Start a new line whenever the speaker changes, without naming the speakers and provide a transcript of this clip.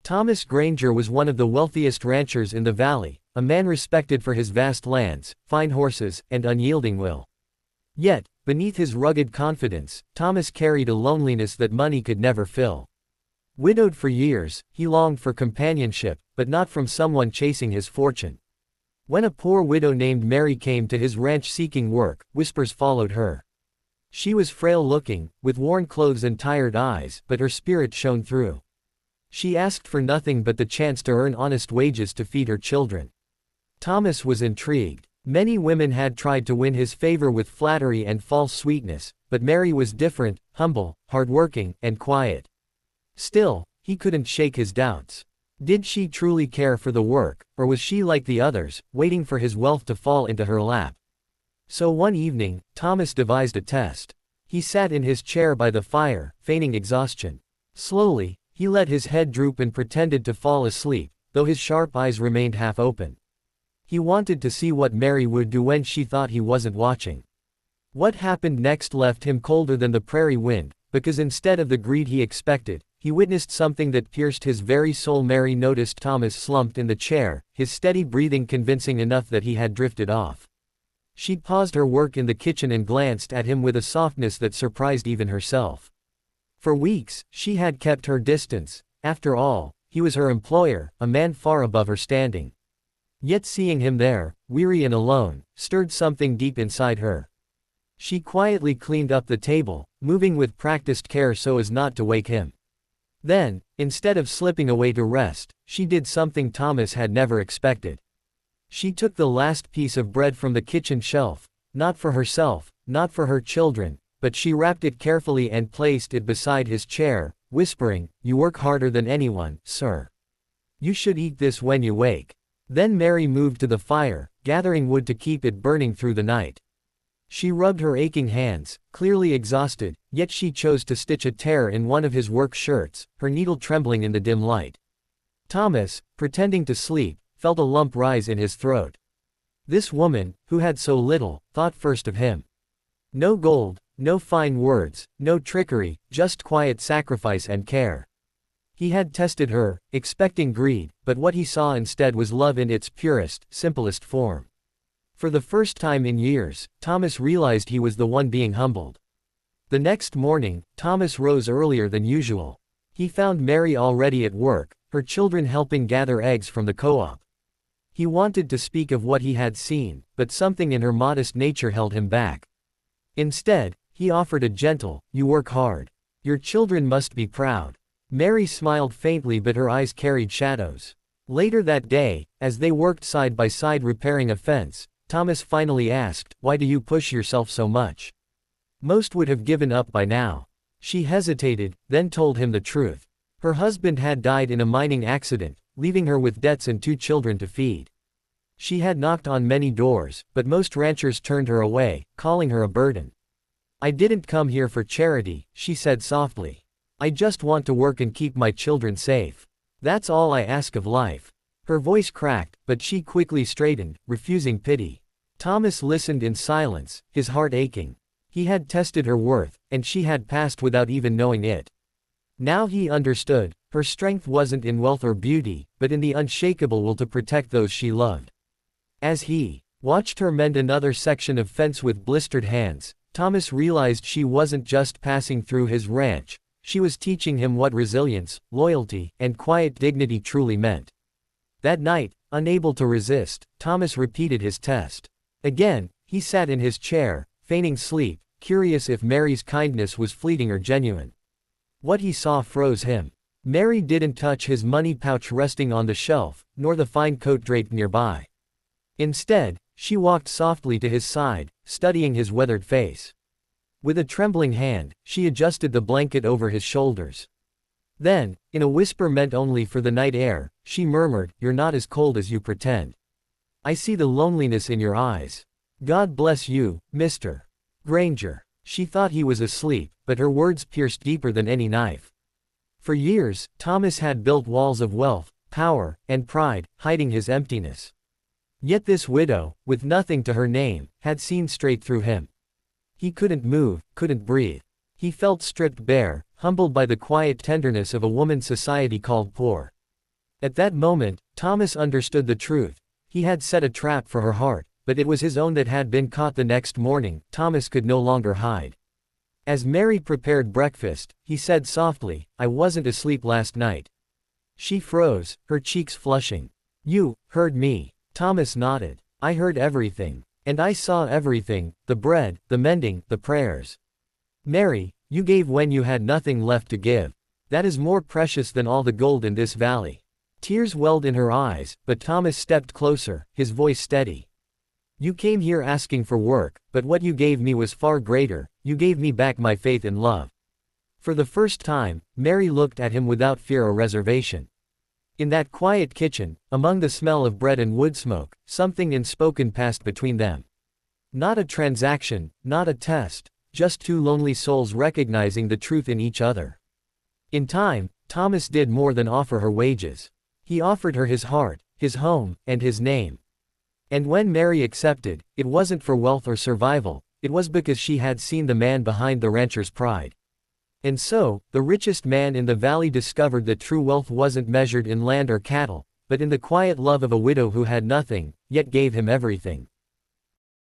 Thomas Granger was one of the wealthiest ranchers in the valley, a man respected for his vast lands, fine horses, and unyielding will. Yet, beneath his rugged confidence, Thomas carried a loneliness that money could never fill. Widowed for years, he longed for companionship, but not from someone chasing his fortune. When a poor widow named Mary came to his ranch seeking work, whispers followed her. She was frail-looking, with worn clothes and tired eyes, but her spirit shone through. She asked for nothing but the chance to earn honest wages to feed her children. Thomas was intrigued. Many women had tried to win his favor with flattery and false sweetness, but Mary was different, humble, hardworking, and quiet. Still, he couldn't shake his doubts. Did she truly care for the work, or was she like the others, waiting for his wealth to fall into her lap? So one evening, Thomas devised a test. He sat in his chair by the fire, feigning exhaustion. Slowly, he let his head droop and pretended to fall asleep, though his sharp eyes remained half open. He wanted to see what Mary would do when she thought he wasn't watching. What happened next left him colder than the prairie wind, because instead of the greed he expected, he witnessed something that pierced his very soul. Mary noticed Thomas slumped in the chair, his steady breathing convincing enough that he had drifted off. She paused her work in the kitchen and glanced at him with a softness that surprised even herself. For weeks, she had kept her distance. After all, he was her employer, a man far above her standing. Yet seeing him there, weary and alone, stirred something deep inside her. She quietly cleaned up the table, moving with practiced care so as not to wake him. Then, instead of slipping away to rest, she did something Thomas had never expected. She took the last piece of bread from the kitchen shelf, not for herself, not for her children, but she wrapped it carefully and placed it beside his chair, whispering, "You work harder than anyone, sir. You should eat this when you wake." Then Mary moved to the fire, gathering wood to keep it burning through the night. She rubbed her aching hands, clearly exhausted, yet she chose to stitch a tear in one of his work shirts, her needle trembling in the dim light. Thomas, pretending to sleep, felt a lump rise in his throat. This woman, who had so little, thought first of him. No gold, no fine words, no trickery, just quiet sacrifice and care. He had tested her, expecting greed, but what he saw instead was love in its purest, simplest form. For the first time in years, Thomas realized he was the one being humbled. The next morning, Thomas rose earlier than usual. He found Mary already at work, her children helping gather eggs from the co-op. He wanted to speak of what he had seen, but something in her modest nature held him back. Instead, he offered a gentle, "You work hard. Your children must be proud." Mary smiled faintly, but her eyes carried shadows. Later that day, as they worked side by side repairing a fence, Thomas finally asked, "Why do you push yourself so much? Most would have given up by now." She hesitated, then told him the truth. Her husband had died in a mining accident, leaving her with debts and 2 children to feed. She had knocked on many doors, but most ranchers turned her away, calling her a burden. "I didn't come here for charity," she said softly. "I just want to work and keep my children safe. That's all I ask of life." Her voice cracked, but she quickly straightened, refusing pity. Thomas listened in silence, his heart aching. He had tested her worth, and she had passed without even knowing it. Now he understood, her strength wasn't in wealth or beauty, but in the unshakable will to protect those she loved. As he watched her mend another section of fence with blistered hands, Thomas realized she wasn't just passing through his ranch. She was teaching him what resilience, loyalty, and quiet dignity truly meant. That night, unable to resist, Thomas repeated his test. Again, he sat in his chair, feigning sleep, curious if Mary's kindness was fleeting or genuine. What he saw froze him. Mary didn't touch his money pouch resting on the shelf, nor the fine coat draped nearby. Instead, she walked softly to his side, studying his weathered face. With a trembling hand, she adjusted the blanket over his shoulders. Then, in a whisper meant only for the night air, she murmured, "You're not as cold as you pretend. I see the loneliness in your eyes. God bless you, Mr. Granger." She thought he was asleep, but her words pierced deeper than any knife. For years, Thomas had built walls of wealth, power, and pride, hiding his emptiness. Yet this widow, with nothing to her name, had seen straight through him. He couldn't move, couldn't breathe. He felt stripped bare, humbled by the quiet tenderness of a woman society called poor. At that moment, Thomas understood the truth. He had set a trap for her heart, but it was his own that had been caught. The next morning, Thomas could no longer hide. As Mary prepared breakfast, he said softly, "I wasn't asleep last night." She froze, her cheeks flushing. "You heard me." Thomas nodded. "I heard everything. And I saw everything, the bread, the mending, the prayers. Mary, you gave when you had nothing left to give. That is more precious than all the gold in this valley." Tears welled in her eyes, but Thomas stepped closer, his voice steady. "You came here asking for work, but what you gave me was far greater. You gave me back my faith and love." For the first time, Mary looked at him without fear or reservation. In that quiet kitchen, among the smell of bread and wood smoke, something unspoken passed between them. Not a transaction, not a test, just two lonely souls recognizing the truth in each other. In time, Thomas did more than offer her wages. He offered her his heart, his home, and his name. And when Mary accepted, it wasn't for wealth or survival, it was because she had seen the man behind the rancher's pride. And so, the richest man in the valley discovered that true wealth wasn't measured in land or cattle, but in the quiet love of a widow who had nothing, yet gave him everything.